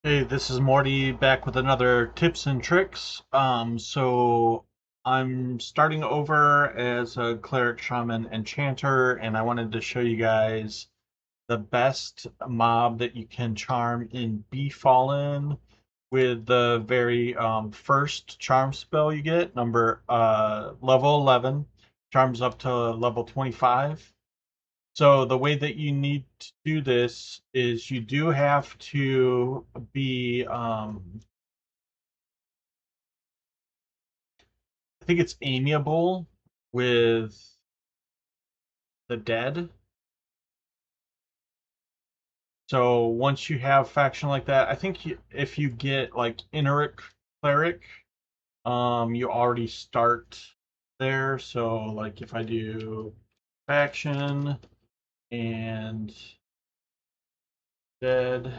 Hey, this is Morty back with another tips and tricks. So I'm starting over as a cleric, shaman, enchanter, and I wanted to show you guys the best mob that you can charm in Befallen with the very first charm spell you get, number level 11, charms up to level 25. So the way that you need to do this is you do have to be I think it's amiable with the dead. So once you have faction like that, I think if you get like Ineric cleric, you already start there. So like if I do faction and dead,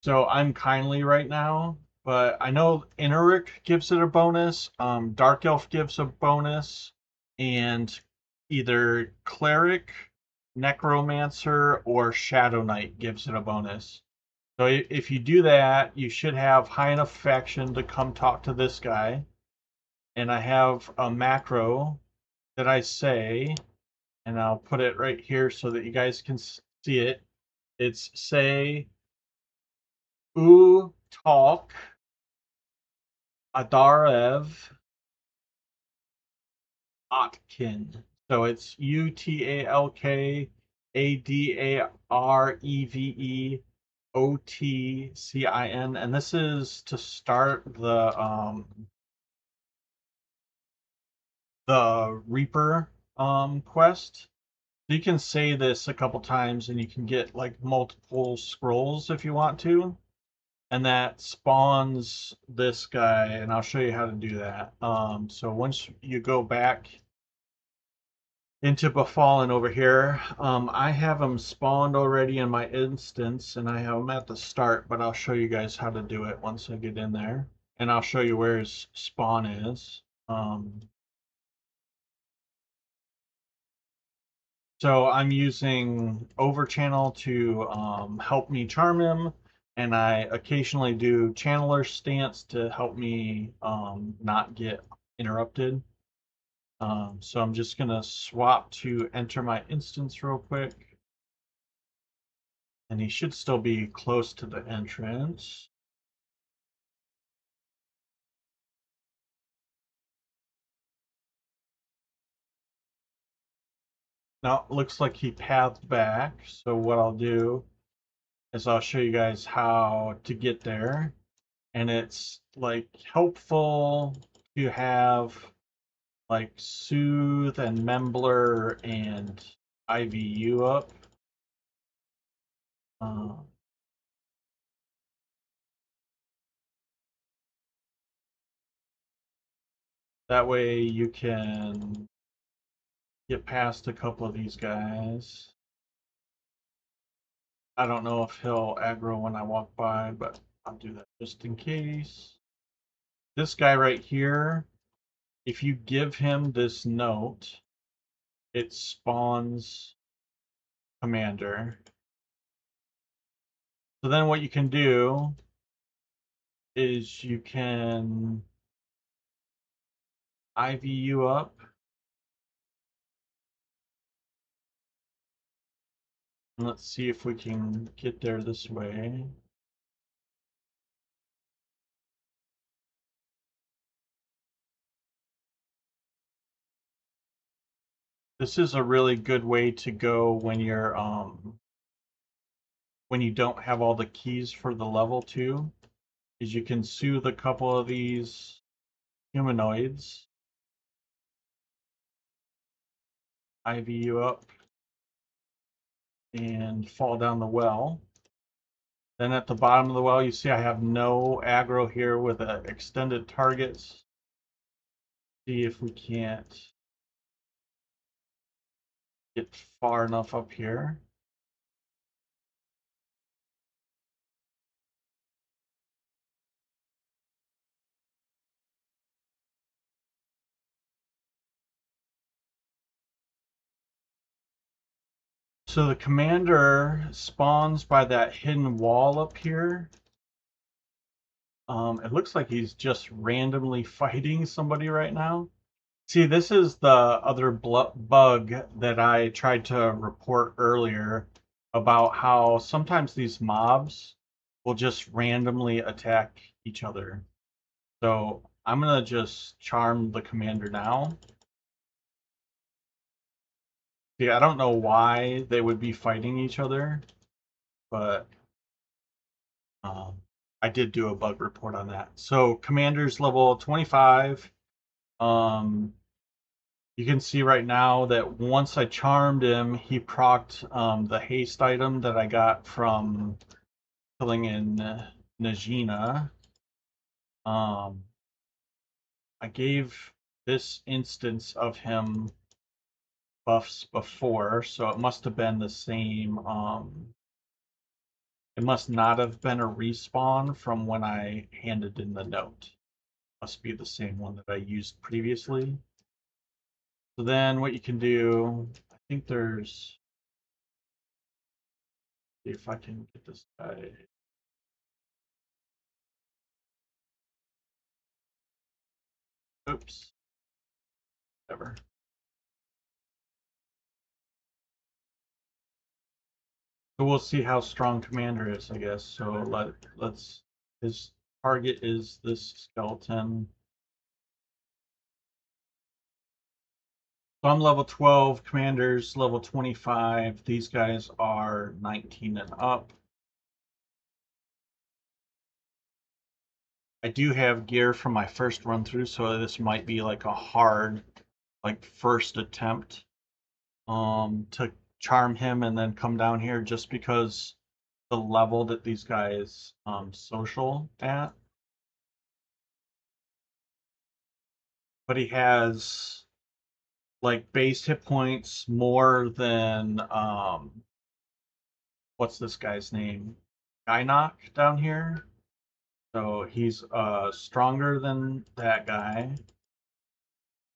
so I'm kindly right now, but I know Ineric gives it a bonus, Dark Elf gives a bonus, and either Cleric, Necromancer, or Shadow Knight gives it a bonus. So if you do that, you should have high enough faction to come talk to this guy. And I have a macro that I say, and I'll put it right here so that you guys can see it. It's say, ooh, talk Adarev Otkin. So it's Utalkadarevotcin, and this is to start the Reaper quest. So you can say this a couple times, and you can get like multiple scrolls if you want to, and that spawns this guy, and I'll show you how to do that. So once you go back into Befallen over here. I have them spawned already in my instance, and I have them at the start, but I'll show you guys how to do it once I get in there. And I'll show you where his spawn is. So I'm using Overchannel to help me charm him, and I occasionally do Channeler Stance to help me not get interrupted. So I'm just gonna swap to enter my instance real quick. And he should still be close to the entrance. Now, it looks like he pathed back. So what I'll do is I'll show you guys how to get there. And it's like helpful to have like Soothe and Membler and IVU up. Uh, that way you can get past a couple of these guys. I don't know if he'll aggro when I walk by, but I'll do that just in case. This guy right here, if you give him this note, it spawns commander. So then what you can do is you can IVU up. And let's see if we can get there this way. This is a really good way to go when you don't have all the keys for the level 2, is you can soothe a couple of these humanoids, IVU up, and fall down the well. Then at the bottom of the well, you see I have no aggro here with extended targets. See if we can't get far enough up here. So the commander spawns by that hidden wall up here. It looks like he's just randomly fighting somebody right now. See, this is the other bug that I tried to report earlier about how sometimes these mobs will just randomly attack each other. So I'm gonna just charm the commander now. See, I don't know why they would be fighting each other, but I did do a bug report on that. So commander's level 25. You can see right now that once I charmed him, he procced the haste item that I got from killing in Najina. I gave this instance of him buffs before, so it must have been the same. It must not have been a respawn from when I handed in the note. Must be the same one that I used previously. So then what you can do, I think there's, see if I can get this guy. Oops. Whatever. So we'll see how strong Commander is, I guess. So let's, his target is this skeleton. So I'm level 12, Commander's level 25. These guys are 19 and up. I do have gear from my first run through, so this might be like a hard, like first attempt to charm him and then come down here just because the level that these guys social at. But he has like base hit points more than what's this guy's name? Gynock down here. So he's stronger than that guy.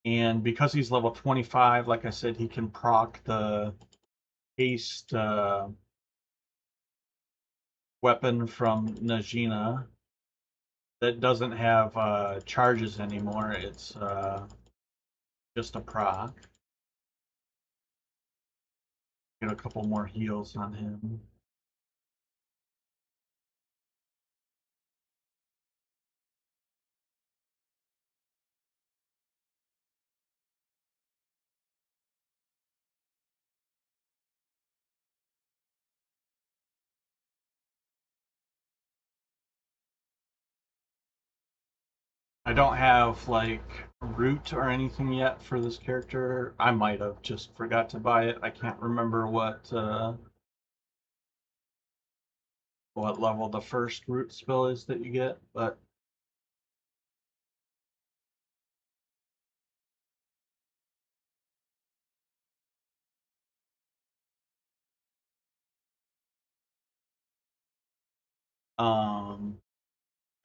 And because he's level 25, like I said, he can proc the haste weapon from Najina that doesn't have charges anymore. It's just a proc. Get a couple more heals on him. I don't have like root or anything yet for this character. I might have just forgot to buy it. I can't remember what level the first root spell is that you get, but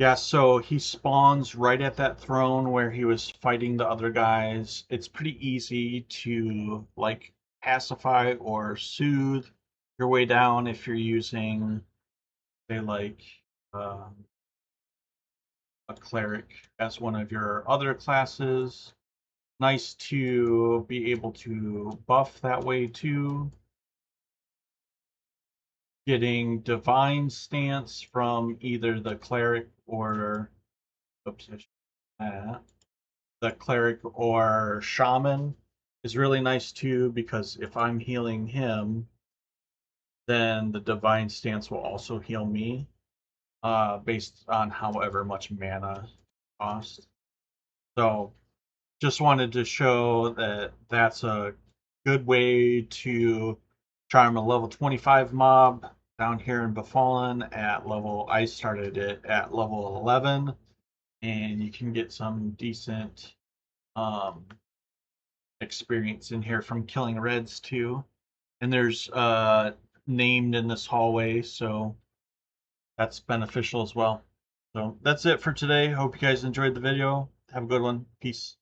yeah, so he spawns right at that throne where he was fighting the other guys. It's pretty easy to like pacify or soothe your way down if you're using, say, like a cleric as one of your other classes. Nice to be able to buff that way too. Getting divine stance from either the cleric or, oops, the cleric or shaman is really nice too, because if I'm healing him, then the divine stance will also heal me, based on however much mana cost. So just wanted to show that that's a good way to charm a level 25 mob down here in Befallen at level, I started it at level 11, and you can get some decent experience in here from killing reds too. And there's named in this hallway, so that's beneficial as well. So that's it for today. Hope you guys enjoyed the video. Have a good one. Peace.